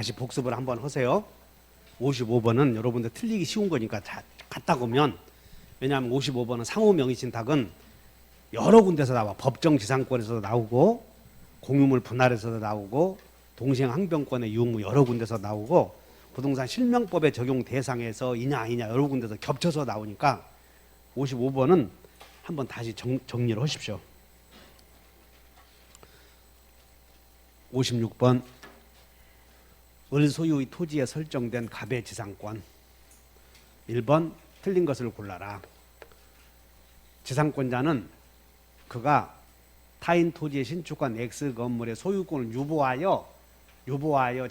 다시 복습을 한번 하세요. 55번은 여러분들 틀리기 쉬운 거니까 갖다 보면, 왜냐하면 55번은 상호명의신탁은 여러 군데서 나와. 법정지상권에서도 나오고 공유물 분할에서도 나오고 동생항변권의 유무 여러 군데서 나오고 부동산 실명법의 적용 대상에서 이냐 아니냐 여러 군데서 겹쳐서 나오니까 55번은 한번 다시 정리를 하십시오. 56번 을 소유의 토지에 설정된 갑의 지상권. 1번 틀린 것을 골라라. 지상권자는 그가 타인 토지의 신축한 X 건물의 소유권을 유보하여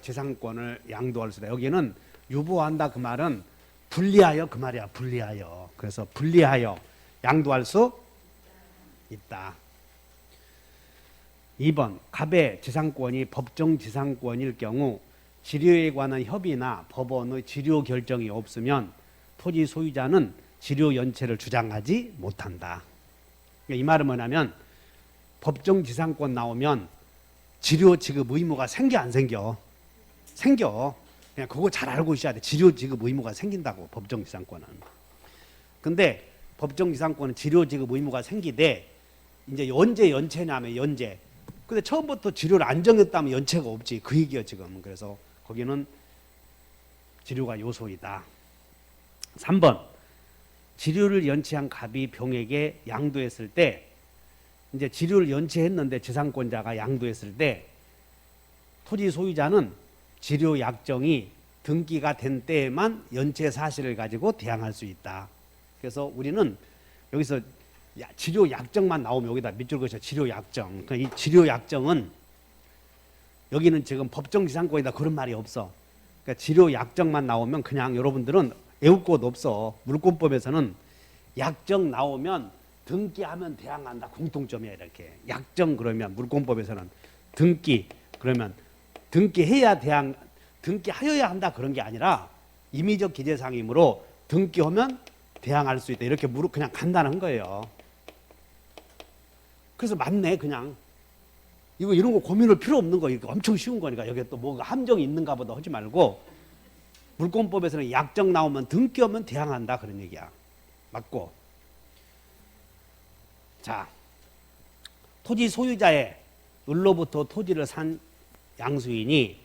지상권을 양도할 수 있다. 여기는 유보한다 그 말은 분리하여 그 말이야. 분리하여. 그래서 분리하여 양도할 수 있다. 2번 갑의 지상권이 법정 지상권일 경우 지료에 관한 협의나 법원의 지료 결정이 없으면 토지 소유자는 지료 연체를 주장하지 못한다. 이 말은 뭐냐면 법정 지상권 나오면 지료 지급 의무가 생겨 안 생겨? 생겨. 그냥 그거 잘 알고 있어야 돼. 지료 지급 의무가 생긴다고 법정 지상권은. 근데 법정 지상권은 지료 지급 의무가 생기되 이제 언제 연체냐면 연재. 근데 처음부터 지료를 안 정했다면 연체가 없지. 그 얘기야 지금. 그래서 거기는 지료가 요소이다. 3번 지료를 연체한 갑이 병에게 양도했을 때 이제 지료를 연체했는데 지상권자가 양도했을 때 토지 소유자는 지료 약정이 등기가 된 때에만 연체 사실을 가지고 대항할 수 있다. 그래서 우리는 여기서 지료 약정만 나오면 여기다 밑줄 그어서 지료 약정. 이 지료 약정은 여기는 지금 법정 지상권이다 그런 말이 없어. 그러니까 지료 약정만 나오면 그냥 여러분들은 외울 곳 없어. 물권법에서는 약정 나오면 등기하면 대항한다. 공통점이야 이렇게. 약정 그러면 물권법에서는 등기 그러면 등기하여야 한다 그런 게 아니라 임의적 기재상이므로 등기하면 대항할 수 있다. 이렇게 그냥 간단한 거예요. 그래서 맞네 그냥. 이런 거 고민할 필요 없는 거. 이거 엄청 쉬운 거니까 여기에 또 뭐가 함정이 있는가 보다 하지 말고 물권법에서는 약정 나오면 등기하면 대항한다 그런 얘기야. 맞고. 자, 토지 소유자의 을로부터 토지를 산 양수인이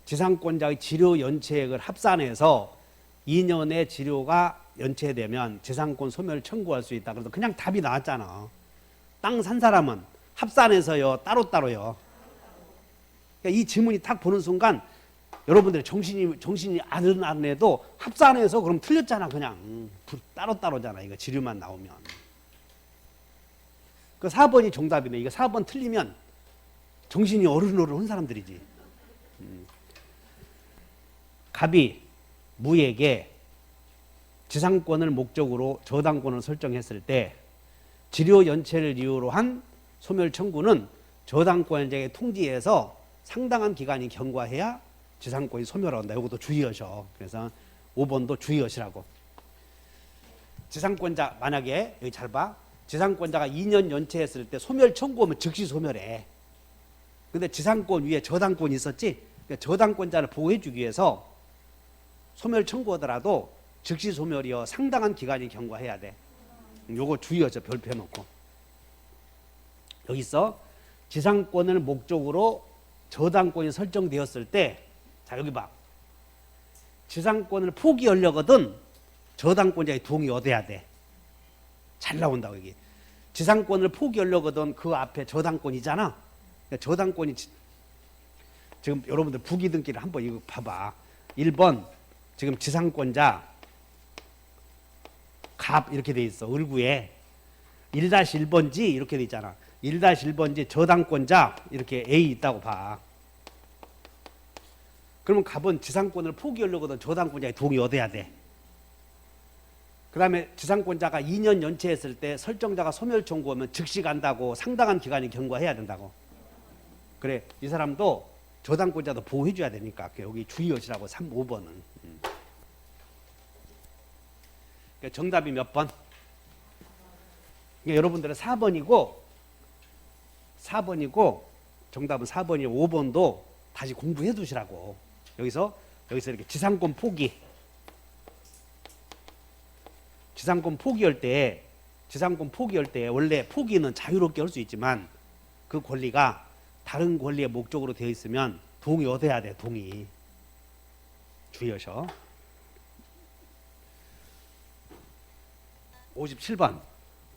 지상권자의 지료 연체액을 합산해서 2년의 지료가 연체되면 지상권 소멸 청구할 수 있다. 그래서 그냥 답이 나왔잖아. 땅 산 사람은 합산해서요, 따로따로요. 그러니까 이 지문이 딱 보는 순간 여러분들의 정신이 안 해도 합산해서 그럼 틀렸잖아. 그냥 따로따로잖아. 이거 지료만 나오면. 그 4번이 정답이네. 이거 4번 틀리면 정신이 어른어른한 사람들이지. 갑이 무에게 지상권을 목적으로 저당권을 설정했을 때 지료 연체를 이유로 한 소멸 청구는 저당권자의 통지에서 상당한 기간이 경과해야 지상권이 소멸한다. 이것도 주의하셔. 그래서 5번도 주의하시라고. 지상권자 만약에 여기 잘 봐. 지상권자가 2년 연체했을 때 소멸 청구하면 즉시 소멸해. 근데 지상권 위에 저당권이 있었지. 그러니까 저당권자를 보호해주기 위해서 소멸 청구하더라도 즉시 소멸이여 상당한 기간이 경과해야 돼. 요거 주의하셔. 별표 해놓고. 여기서 지상권을 목적으로 저당권이 설정되었을 때, 자 여기 봐. 지상권을 포기하려거든 저당권자의 동의 얻어야 돼. 잘 나온다고 여기. 지상권을 포기하려거든 그 앞에 저당권이잖아. 그러니까 저당권이 지금 여러분들 부기 등기를 한번 이거 봐봐. 1번 지금 지상권자 갑 이렇게 돼 있어. 을구에 1-1번지 이렇게 돼 있잖아. 1-1번지 저당권자 이렇게 A 있다고 봐. 그러면 갑은 지상권을 포기하려거든 저당권자의 동의 얻어야 돼. 그 다음에 지상권자가 2년 연체했을 때 설정자가 소멸 청구하면 즉시 간다고. 상당한 기간이 경과해야 된다고. 그래 이 사람도 저당권자도 보호해줘야 되니까 여기 주의하시라고. 3, 5번은. 그러니까 정답이 몇 번? 그러니까 여러분들은 4번이고 정답은 4번이고 5번도 다시 공부해 두시라고. 여기서 이렇게 지상권 포기. 지상권 포기할 때 원래 포기는 자유롭게 할 수 있지만 그 권리가 다른 권리의 목적으로 되어 있으면 동의 얻어야 돼. 동의. 주의하셔. 57번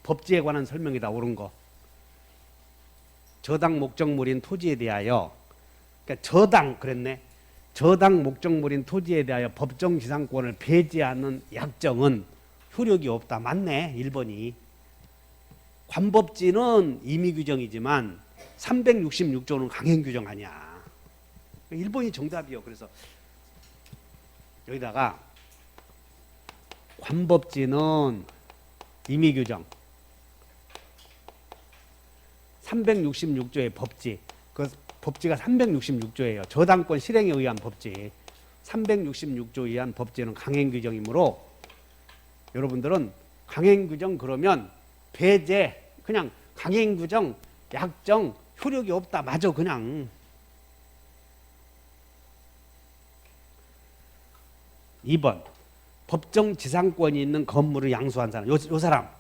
법지에 관한 설명이다. 옳은 거. 저당 목적물인 토지에 대하여, 그러니까 저당 그랬네. 저당 목적물인 토지에 대하여 법정 지상권을 배제하는 약정은 효력이 없다. 맞네. 1번이. 관법지는 임의 규정이지만 366조는 강행 규정 아니야. 1번이 정답이요. 그래서 여기다가 관법지는 임의 규정 366조의 법지, 그 법지가 366조예요. 저당권 실행에 의한 법지. 366조에 의한 법지는 강행 규정이므로 여러분들은 강행 규정 그러면 배제, 그냥 강행 규정, 약정, 효력이 없다. 맞아. 그냥. 2번 법정 지상권이 있는 건물을 양수한 사람. 요 사람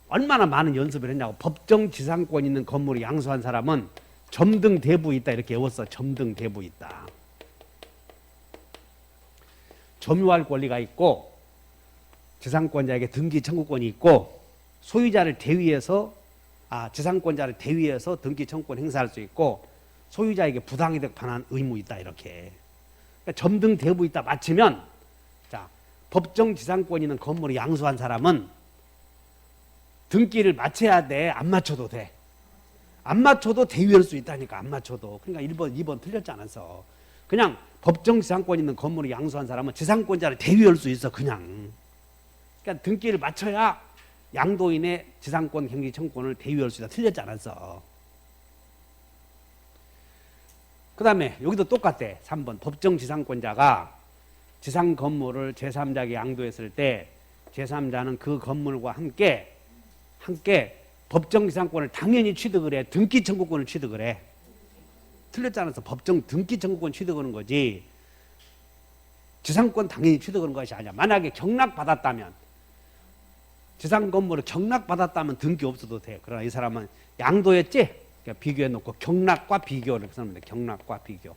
얼마나 많은 연습을 했냐고. 법정 지상권이 있는 건물을 양수한 사람은 점등 대부 있다. 이렇게 외웠어. 점등 대부 있다. 점유할 권리가 있고 지상권자에게 등기 청구권이 있고 소유자를 대위해서 지상권자를 대위해서 등기 청구권 행사할 수 있고 소유자에게 부당이득 반환 의무 있다. 이렇게. 그러니까 점등 대부 있다 맞추면, 자, 법정 지상권이 있는 건물을 양수한 사람은 등기를 맞춰야 돼. 안 맞춰도 돼. 안 맞춰도 대위할 수 있다니까. 안 맞춰도. 그러니까 1번, 2번 틀렸지 않았어. 그냥 법정 지상권 있는 건물을 양수한 사람은 지상권자를 대위할 수 있어. 그냥. 그러니까 등기를 맞춰야 양도인의 지상권 행위 청구권을 대위할 수 있다. 틀렸지 않았어. 그 다음에 여기도 똑같대. 3번 법정 지상권자가 지상 건물을 제3자에게 양도했을 때 제3자는 그 건물과 함께 법정 지상권을 당연히 취득을 해. 등기 청구권을 취득을 해. 틀렸지 않았어. 법정 등기 청구권 취득하는 거지 지상권 당연히 취득하는 것이 아니야. 만약에 경락받았다면, 지상 건물을 경락받았다면 등기 없어도 돼. 그러나 이 사람은 양도했지? 그러니까 비교해 놓고 경락과 비교를 쓰면 돼. 경락과 비교.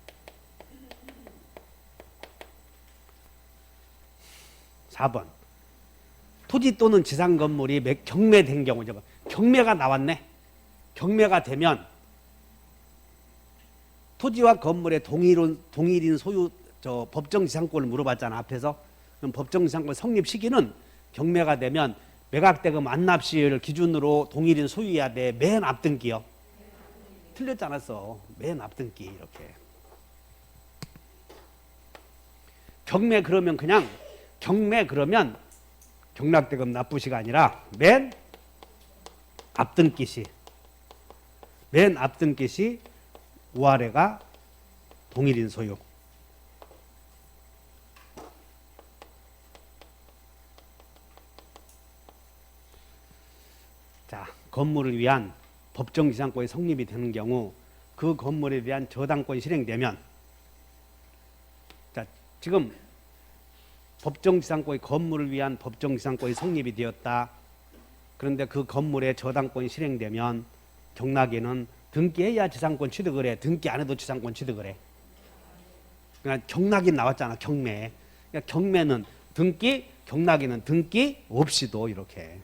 4번 토지 또는 지상 건물이 경매된 경우, 경매가 나왔네. 경매가 되면 토지와 건물의 동일인 소유 법정 지상권을 물어봤잖아. 앞에서. 그럼 법정 지상권 성립 시기는 경매가 되면 매각대금 완납시를 기준으로 동일인 소유해야 돼. 맨 앞등기요. 틀렸지 않았어. 맨 앞등기. 이렇게. 경매 그러면 그냥 경락대금 납부시가 아니라 맨 앞등기시. 맨 앞등기시 우아래가 동일인 소유. 자, 건물을 위한 법정 지상권이 성립이 되는 경우 그 건물에 대한 저당권이 실행되면, 자, 지금 법정 지상권이 건물을 위한 법정 지상권이 성립이 되었다. 그런데 그 건물에 저당권이 실행되면 경락에는 등기해야 지상권 취득을 해. 등기 안 해도 지상권 취득을 해. 그러니까 경락이 나왔잖아. 경매. 그러니까 경매는 등기, 경락에는 등기 없이도 이렇게.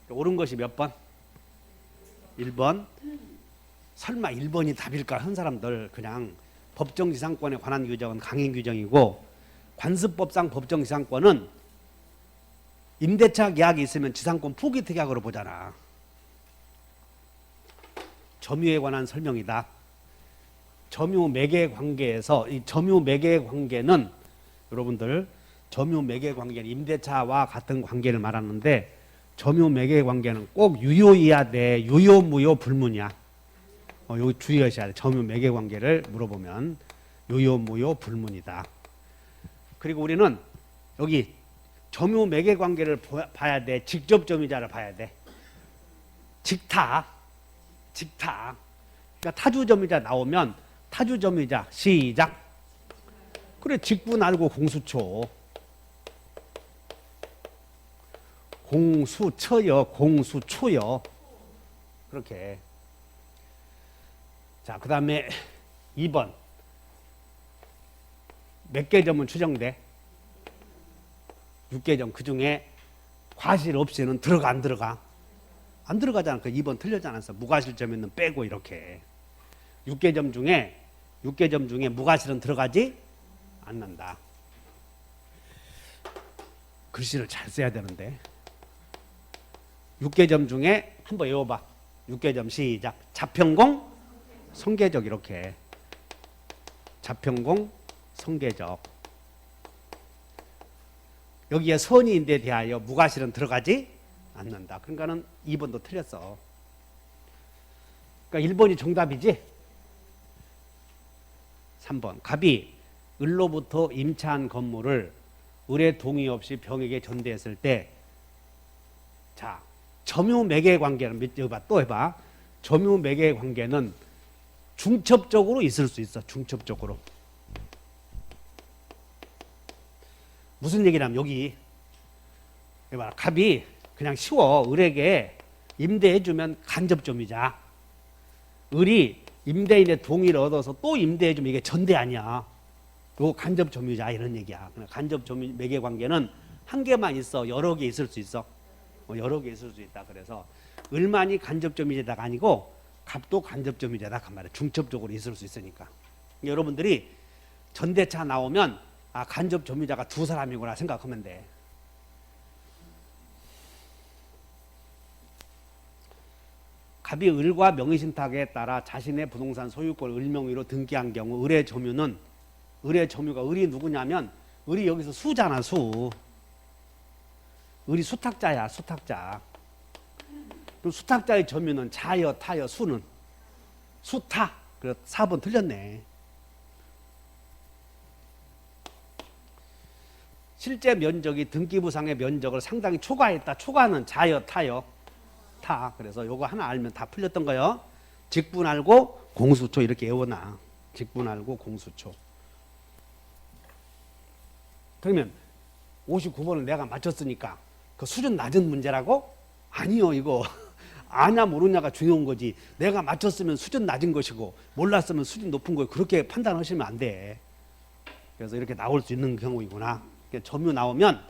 옳은 것이 몇 번? 1번. 설마 1번이 답일까 한 사람들. 그냥 법정 지상권에 관한 규정은 강행 규정이고 관습법상 법정 지상권은 임대차 계약이 있으면 지상권 포기 특약으로 보잖아. 점유에 관한 설명이다. 점유 매개 관계에서 이 점유 매개 관계는 여러분들 점유 매개 관계는 임대차와 같은 관계를 말하는데 점유 매개 관계는 꼭 유효해야 돼. 유효 무효 불문이야. 여기 주의하셔야 돼. 점유 매개 관계를 물어보면 유효 무효 불문이다. 그리고 우리는 여기 점유 매개 관계를 봐야 돼. 직접 점유자를 봐야 돼. 직타. 그러니까 타주 점유자 나오면 타주 점유자 시작. 그래, 직분 알고 공수초. 공수처요, 공수초요. 그렇게. 자, 그 다음에 2번. 몇 개 점은 추정돼? 6개 점. 그 중에 과실 없이는 들어가, 안 들어가? 안 들어가잖아. 그 2번 틀렸잖아. 무과실점에는 빼고 이렇게. 6개 점 중에 무과실은 들어가지 않는다. 글씨를 잘 써야 되는데. 6개 점 중에 한번 외워봐. 6개 점 시작. 자평공, 성계적 이렇게. 자평공, 성계적. 여기에 선의인데 대하여 무과실은 들어가지 않는다. 그러니까는 2번도 틀렸어. 그러니까 1번이 정답이지. 3번. 갑이 을로부터 임차한 건물을 을의 동의 없이 병에게 전대했을 때, 자, 점유매개 관계는 또 해봐. 점유매개 관계는 중첩적으로 있을 수 있어. 중첩적으로. 무슨 얘기냐면 여기 해봐. 갑이 그냥 쉬워. 을에게 임대해주면 간접점유자. 을이 임대인의 동의를 얻어서 또 임대해주면 이게 전대 아니야. 이거 간접점유자 이런 얘기야. 간접점유 매개 관계는 한 개만 있어? 여러 개 있을 수 있어? 여러 개 있을 수 있다. 그래서 을만이 간접점유자가 아니고 갑도 간접점유자다. 그 말이야. 중첩적으로 있을 수 있으니까. 여러분들이 전대차 나오면 아, 간접점유자가 두 사람이구나 생각하면 돼. 갑이 을과 명의신탁에 따라 자신의 부동산 소유권을 을명의로 등기한 경우 을의 점유는, 을의 점유가, 을이 누구냐면 을이 여기서 수잖아. 수. 을이 수탁자야. 수탁자. 그럼 수탁자의 점유는 자여 타여 수는 수타. 그래서 4번 틀렸네. 실제 면적이 등기부상의 면적을 상당히 초과했다. 초과는 자여 타여 타. 그래서 요거 하나 알면 다 풀렸던 거요. 직분 알고 공수초 이렇게 외워놔. 직분 알고 공수초. 그러면 59번을 내가 맞췄으니까 그 수준 낮은 문제라고? 아니요. 이거 아냐 모르냐가 중요한 거지. 내가 맞췄으면 수준 낮은 것이고 몰랐으면 수준 높은 거, 그렇게 판단하시면 안 돼. 그래서 이렇게 나올 수 있는 경우이구나. 점유 나오면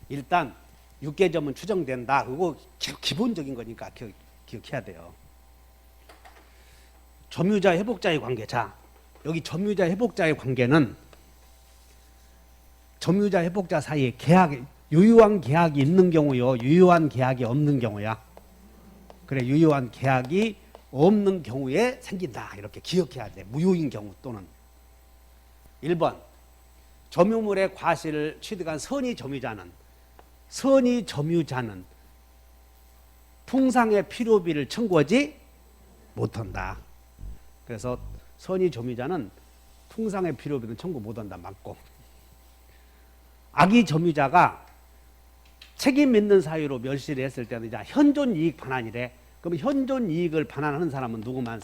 일단 6개 점은 추정된다. 그거 기본적인 거니까 기억해야 돼요. 점유자 회복자의 관계. 자, 여기 점유자 회복자의 관계는 점유자 회복자 사이에 계약, 유효한 계약이 있는 경우요, 유효한 계약이 없는 경우야. 그래, 유효한 계약이 없는 경우에 생긴다. 이렇게 기억해야 돼. 무효인 경우 또는. 1번. 점유물의 과실을 취득한 선의 점유자는 통상의 필요비를 청구하지 못한다. 그래서 선의 점유자는 통상의 필요비는 청구 못한다. 맞고. 악의 점유자가 책임 있는 사유로 멸시를 했을 때는 이제 현존이익 반환이래. 그럼 현존이익을 반환하는 사람은 누구만?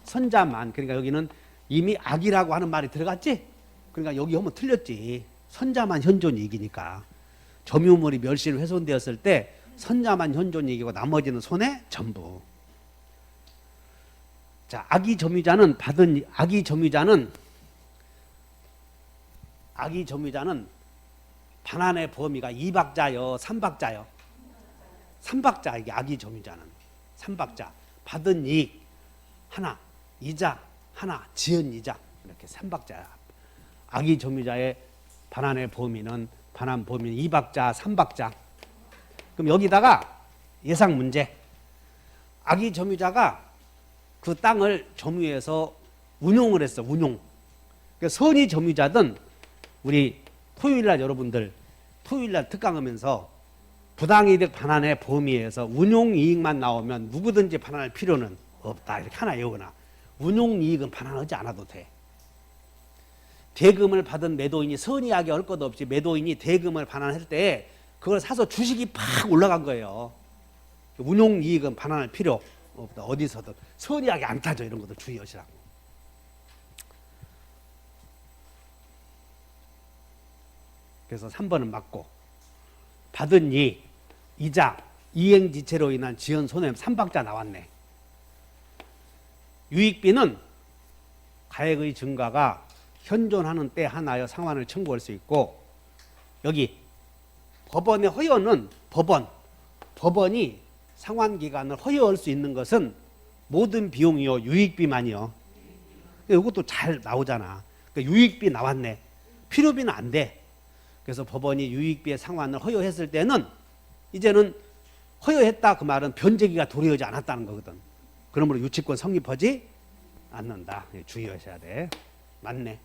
선자만. 그러니까 여기는 이미 악이라고 하는 말이 들어갔지? 그러니까 여기 하면 틀렸지. 선자만 현존이익이니까. 점유물이 멸실 훼손되었을 때 선자만 현존이익이고 나머지는 손해 전부. 자, 악의 점유자는 반환의 범위가 2박자요, 3박자요. 3박자. 이게 악의 점유자는 3박자. 받은 이익 하나, 이자 하나, 지은 이자. 이렇게 3박자야. 악의 점유자의 반환의 범위는 2박자, 3박자. 그럼 여기다가 예상 문제. 악의 점유자가 그 땅을 점유해서 운용을 했어. 운용. 그러니까 선의 점유자든 우리 토요일날 여러분들 토요일날 특강하면서 부당이득 반환의 범위에서 운용이익만 나오면 누구든지 반환할 필요는 없다. 이렇게 하나 외우거나. 운용이익은 반환하지 않아도 돼. 대금을 받은 매도인이 선의하게 할 것 없이 매도인이 대금을 반환할 때 그걸 사서 주식이 팍 올라간 거예요. 운용이익은 반환할 필요 없다. 어디서든 선의하게 안 타죠. 이런 것들 주의하시라고. 그래서 3번은 맞고, 받은 이자, 이행지체로 인한 지연 손해는 3박자 나왔네. 유익비는 가액의 증가가 현존하는 때 하나여 상환을 청구할 수 있고, 여기 법원의 허여는 법원이 상환기간을 허여할 수 있는 것은 모든 비용이요 유익비만이요. 이것도 잘 나오잖아. 그러니까 유익비 나왔네. 필요비는 안 돼. 그래서 법원이 유익비의 상환을 허여했을 때는 이제는 허여했다 그 말은 변제기가 도래하지 않았다는 거거든. 그러므로 유치권 성립하지 않는다. 주의하셔야 돼. 맞네.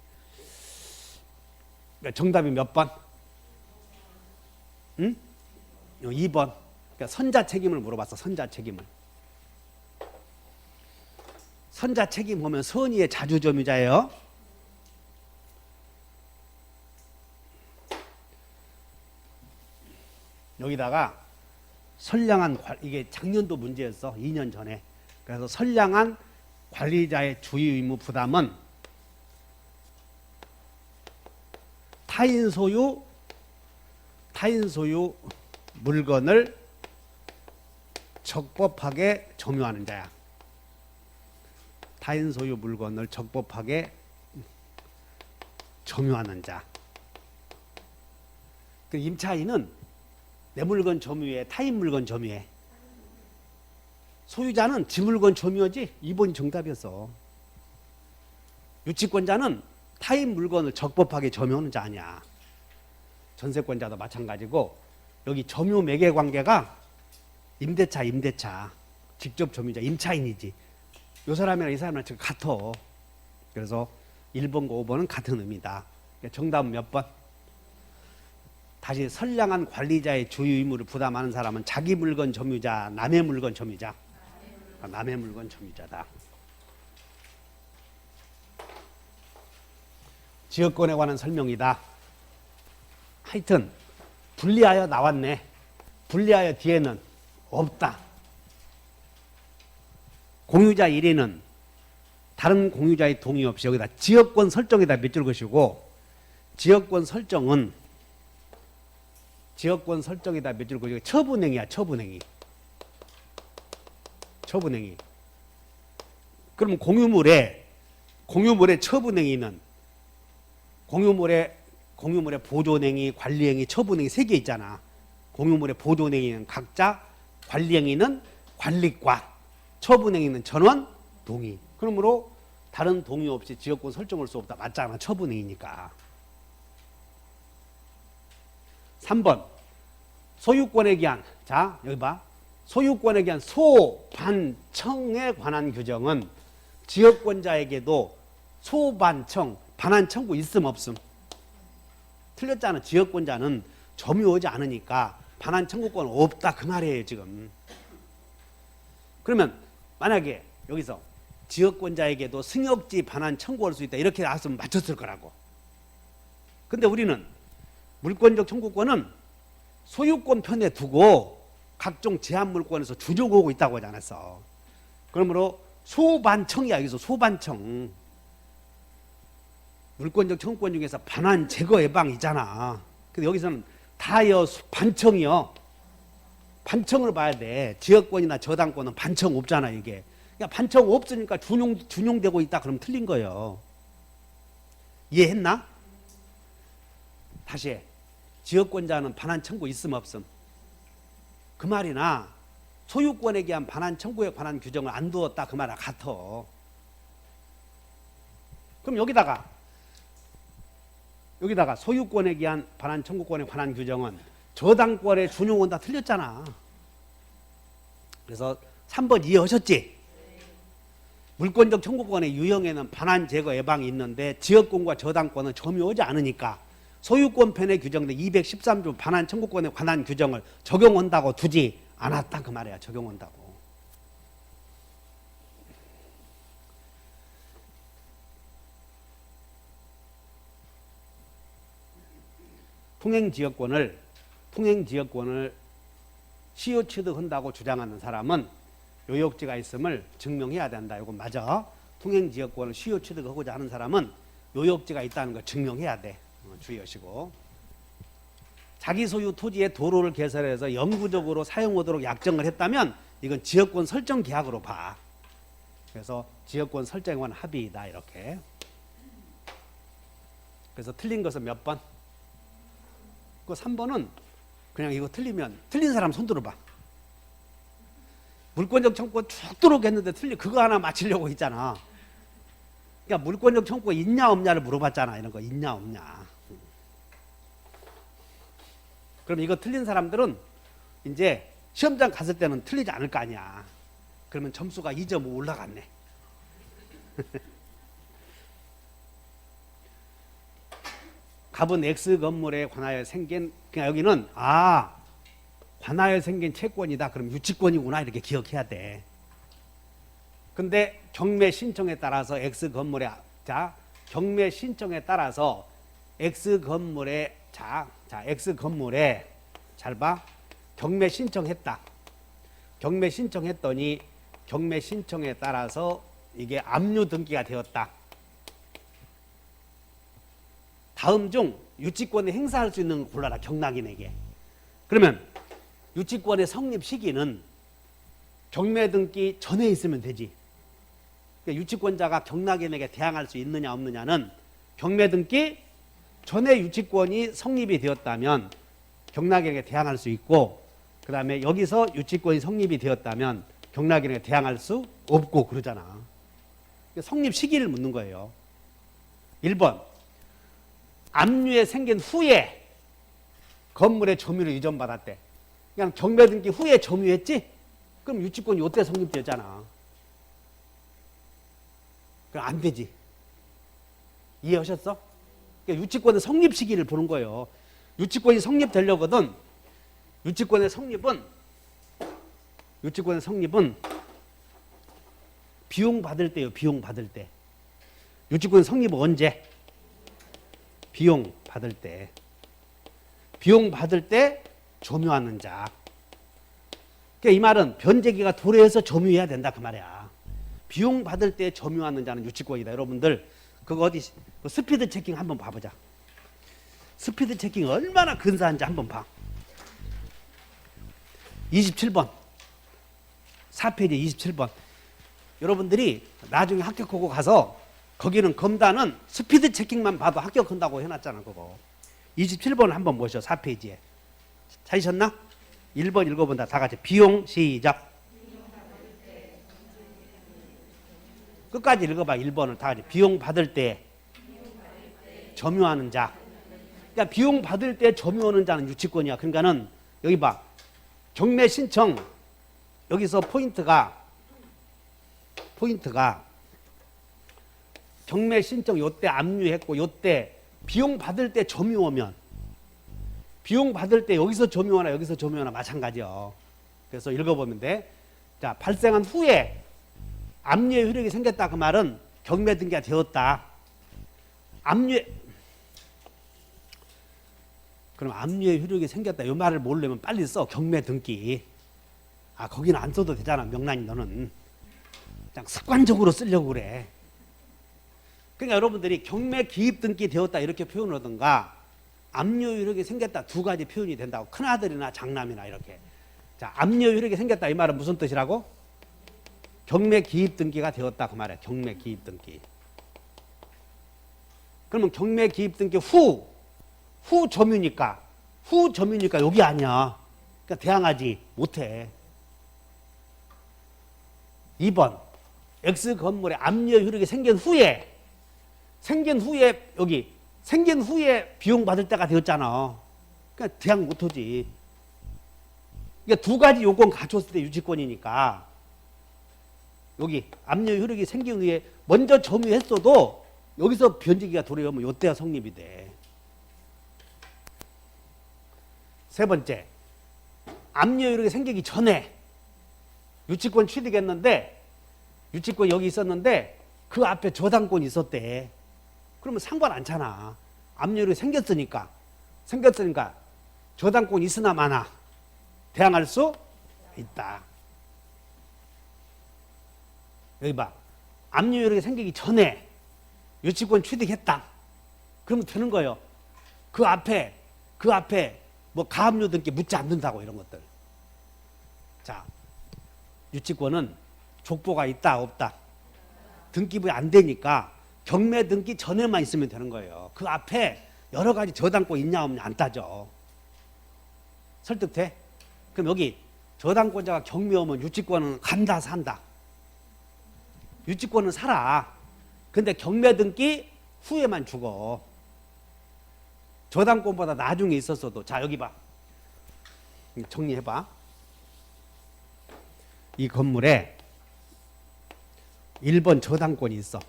그러니까 정답이 몇 번? 응? 2번. 그러니까 선자 책임을 물어봤어. 선자 책임을. 선자 책임 보면 선의의 자주점유자예요. 여기다가 선량한 이게 작년도 문제였어. 2년 전에. 그래서 선량한 관리자의 주의 의무 부담은 타인 소유 물건을 적법하게 점유하는 자야. 타인 소유 물건을 적법하게 점유하는 자. 그 임차인은 내 물건 점유해, 타인 물건 점유해. 소유자는 지 물건 점유하지. 2번이 정답이었어. 유치권자는 타인 물건을 적법하게 점유하는 자 아니야. 전세권자도 마찬가지고, 여기 점유 매개 관계가 임대차 직접 점유자 임차인이지. 이 사람이랑 이 사람이랑 지금 같아. 그래서 1번과 5번은 같은 의미다. 정답은 몇 번? 다시 선량한 관리자의 주의 의무를 부담하는 사람은 자기 물건 점유자, 남의 물건 점유자. 남의 물건 점유자다. 지역권에 관한 설명이다. 하여튼 분리하여 나왔네. 분리하여 뒤에는 없다. 공유자 1위는 다른 공유자의 동의 없이 여기다 지역권 설정에다 몇 줄 것이고, 지역권 설정에다 몇 줄 것이고, 처분행위야. 처분행위. 그럼 공유물의 처분행위는 공유물의 보존행위, 관리행위, 처분행위 3개 있잖아. 공유물의 보존행위는 각자, 관리행위는 관리과, 처분행위는 전원 동의. 그러므로 다른 동의 없이 지역권 설정할 수 없다. 맞잖아. 처분행위니까. 3번 소유권에 기한, 자 여기 봐. 소유권에 기한 소반청에 관한 규정은 지역권자에게도 소반청, 반환 청구 있음 없음? 틀렸잖아. 지역권자는 점유하지 않으니까 반환 청구권 없다 그 말이에요 지금. 그러면 만약에 여기서 지역권자에게도 승역지 반환 청구할 수 있다 이렇게 나왔으면 맞췄을 거라고. 근데 우리는 물권적 청구권은 소유권 편에 두고 각종 제한 물권에서 준용하고 있다고 하지 않았어. 그러므로 소반청이야. 여기서 소반청. 물권적 청구권 중에서 반환 제거 예방이잖아. 근데 여기서는 다여 반청이요. 반청을 봐야 돼. 지역권이나 저당권은 반청 없잖아 이게. 그러니까 반청 없으니까 준용되고 있다 그러면 틀린 거예요. 이해했나? 다시 해. 지역권자는 반환 청구 있음 없음? 그 말이나 소유권에 기한 반환 청구에 관한 규정을 안 두었다 그 말이랑 같아. 그럼 여기다가 소유권에 기한 반환 청구권에 관한 규정은 저당권에 준용한다 틀렸잖아. 그래서 3번 이해하셨지? 물권적 청구권의 유형에는 반환 제거 예방이 있는데 지역권과 저당권은 점유하지 않으니까 소유권 편에 규정된 213조 반환 청구권에 관한 규정을 적용한다고 두지 않았다 그 말이야. 적용한다고. 통행지역권을 시효 취득한다고 주장하는 사람은 요역지가 있음을 증명해야 된다. 이거 맞아. 통행지역권을 시효 취득하고자 하는 사람은 요역지가 있다는 걸 증명해야 돼. 주의하시고. 자기 소유 토지의 도로를 개설해서 영구적으로 사용하도록 약정을 했다면 이건 지역권 설정 계약으로 봐. 그래서 지역권 설정에 관한 합의이다 이렇게. 그래서 틀린 것은 몇 번? 그 3번은 그냥 이거 틀리면 틀린 사람 손 들어봐. 물권적 청구가 쭉 들어오겠는데 틀린 그거 하나 맞히려고 했잖아. 그러니까 물권적 청구가 있냐 없냐를 물어봤잖아. 이런 거 있냐 없냐. 그럼 이거 틀린 사람들은 이제 시험장 갔을 때는 틀리지 않을 거 아니야. 그러면 점수가 2.5 올라갔네. 갑은 X 건물에 관하여 생긴, 그냥 여기는 관하여 생긴 채권이다. 그럼 유치권이구나 이렇게 기억해야 돼. 근데 경매 신청에 따라서 X 건물에 경매 신청에 따라서 X 건물에 X 건물에 잘 봐. 경매 신청했다. 경매 신청했더니 경매 신청에 따라서 이게 압류 등기가 되었다. 다음 중 유치권을 행사할 수 있는 거 골라라. 경락인에게. 그러면 유치권의 성립 시기는 경매 등기 전에 있으면 되지. 그러니까 유치권자가 경락인에게 대항할 수 있느냐 없느냐는 경매 등기 전에 유치권이 성립이 되었다면 경락인에게 대항할 수 있고, 그 다음에 여기서 유치권이 성립이 되었다면 경락인에게 대항할 수 없고 그러잖아. 그러니까 성립 시기를 묻는 거예요. 1번 압류에 생긴 후에 건물의 점유를 이전받았대. 그냥 경매 등기 후에 점유했지? 그럼 유치권이 이때 성립되잖아. 그럼 안 되지. 이해하셨어? 그러니까 유치권의 성립 시기를 보는 거예요. 유치권이 성립되려거든. 유치권의 성립은 비용 받을 때요. 비용 받을 때. 유치권 성립은 언제? 비용 받을 때. 비용 받을 때 점유하는 자. 그러니까 이 말은 변제기가 도래해서 점유해야 된다 그 말이야. 비용 받을 때 점유하는 자는 유치권이다. 여러분들 그거 어디 스피드 체킹 한번 봐보자. 스피드 체킹 얼마나 근사한지 한번 봐. 27번 4페이지 27번. 여러분들이 나중에 합격하고 가서 거기는 검단은 스피드 체킹만 봐도 합격한다고 해놨잖아. 그거 27번 한번 보시죠. 4페이지에 찾으셨나? 1번 읽어본다. 다 같이 비용 시작. 끝까지 읽어봐. 1번을 다 같이. 비용 받을 때 점유하는 자. 그러니까 비용 받을 때 점유하는 자는 유치권이야. 그러니까는 여기 봐. 경매 신청 여기서 포인트가 경매 신청 요때 압류했고 요때 비용 받을 때 점유하면 비용 받을 때 여기서 점유하나 여기서 점유하나 마찬가지요. 그래서 읽어보면 돼. 자, 발생한 후에 압류의 효력이 생겼다. 그 말은 경매 등기가 되었다. 그럼 압류의 효력이 생겼다. 이 말을 모르려면 빨리 써. 경매 등기. 거기는 안 써도 되잖아. 명란이 너는. 그냥 습관적으로 쓰려고 그래. 그러니까 여러분들이 경매 기입 등기 되었다 이렇게 표현하든가 압류 효력이 생겼다 두 가지 표현이 된다고. 큰아들이나 장남이나 이렇게. 자, 압류 효력이 생겼다 이 말은 무슨 뜻이라고? 경매 기입 등기가 되었다 그 말이야. 경매 기입 등기. 그러면 경매 기입 등기 후 점유니까 여기 아니야. 그러니까 대항하지 못해. 2번 X 건물에 압류 효력이 생긴 후에 여기 생긴 후에 비용 받을 때가 되었잖아. 그러니까 대항 못하지. 그러니까 두 가지 요건 갖췄을 때 유치권이니까 여기 압류 효력이 생긴 후에 먼저 점유했어도 여기서 변제기가 도래하면 요때가 성립이 돼. 세 번째, 압류 효력이 생기기 전에 유치권 취득했는데 유치권 여기 있었는데 그 앞에 저당권이 있었대. 그러면 상관 않잖아. 압류 효력이 생겼으니까 저당권이 있으나 마나 대항할 수 있다. 여기 봐. 압류 효력이 생기기 전에 유치권 취득했다. 그러면 되는 거예요. 그 앞에 뭐 가압류 등기 묻지 않는다고 이런 것들. 자, 유치권은 족보가 있다 없다. 등기부에 안 되니까 경매 등기 전에만 있으면 되는 거예요. 그 앞에 여러 가지 저당권 있냐 없냐 안 따져. 설득돼? 그럼 여기 저당권자가 경매 오면 유치권은 간다 산다. 유치권은 살아. 근데 경매 등기 후에만 죽어. 저당권보다 나중에 있었어도. 자, 여기 봐. 정리해봐. 이 건물에 1번 저당권이 있어.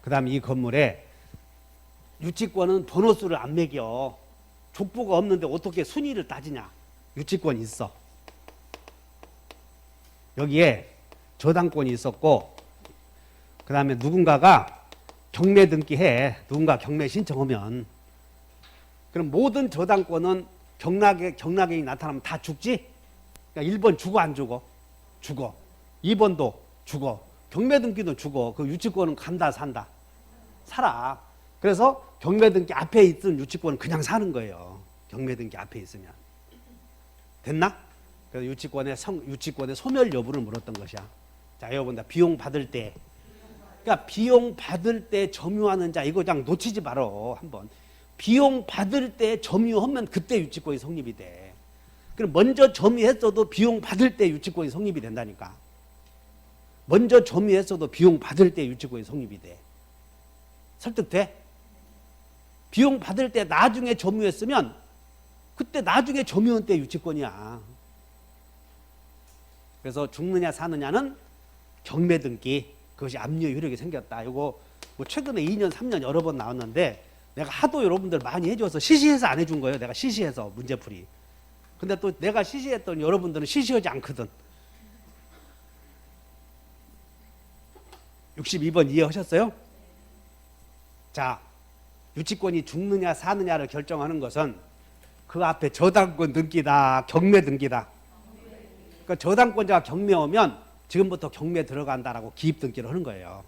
그 다음에 이 건물에 유치권은 번호수를 안 매겨. 족보가 없는데 어떻게 순위를 따지냐. 유치권이 있어. 여기에 저당권이 있었고, 그 다음에 누군가가 경매 등기해. 누군가 경매 신청하면. 그럼 모든 저당권은 경락액이 나타나면 다 죽지? 그러니까 1번 죽어 안 죽어? 죽어. 2번도 죽어. 경매 등기도 죽어. 그 유치권은 간다 산다? 살아. 그래서 경매 등기 앞에 있던 유치권은 그냥 사는 거예요. 경매 등기 앞에 있으면. 됐나? 그래서 유치권의 소멸 여부를 물었던 것이야. 자, 여러분들 비용 받을 때, 그러니까 비용 받을 때 점유하는 자, 이거 그냥 놓치지 말아. 한번 비용 받을 때 점유하면 그때 유치권이 성립이 돼. 그럼 먼저 점유했어도 비용 받을 때 유치권이 성립이 된다니까. 먼저 점유했어도 비용 받을 때 유치권이 성립이 돼. 설득돼? 비용 받을 때 나중에 점유했으면 그때 나중에 점유한 때 유치권이야. 그래서 죽느냐 사느냐는 경매 등기, 그것이 압류의 효력이 생겼다. 이거 뭐 최근에 2년 3년 여러 번 나왔는데 내가 하도 여러분들 많이 해줘서 시시해서 안 해준 거예요. 내가 시시해서 문제풀이. 근데 또 내가 시시했더니 여러분들은 시시하지 않거든. 62번 이해하셨어요? 자, 유치권이 죽느냐 사느냐를 결정하는 것은 그 앞에 저당권 등기다, 경매 등기다. 그러니까 저당권자가 경매 오면 지금부터 경매 들어간다라고 기입 등기를 하는 거예요.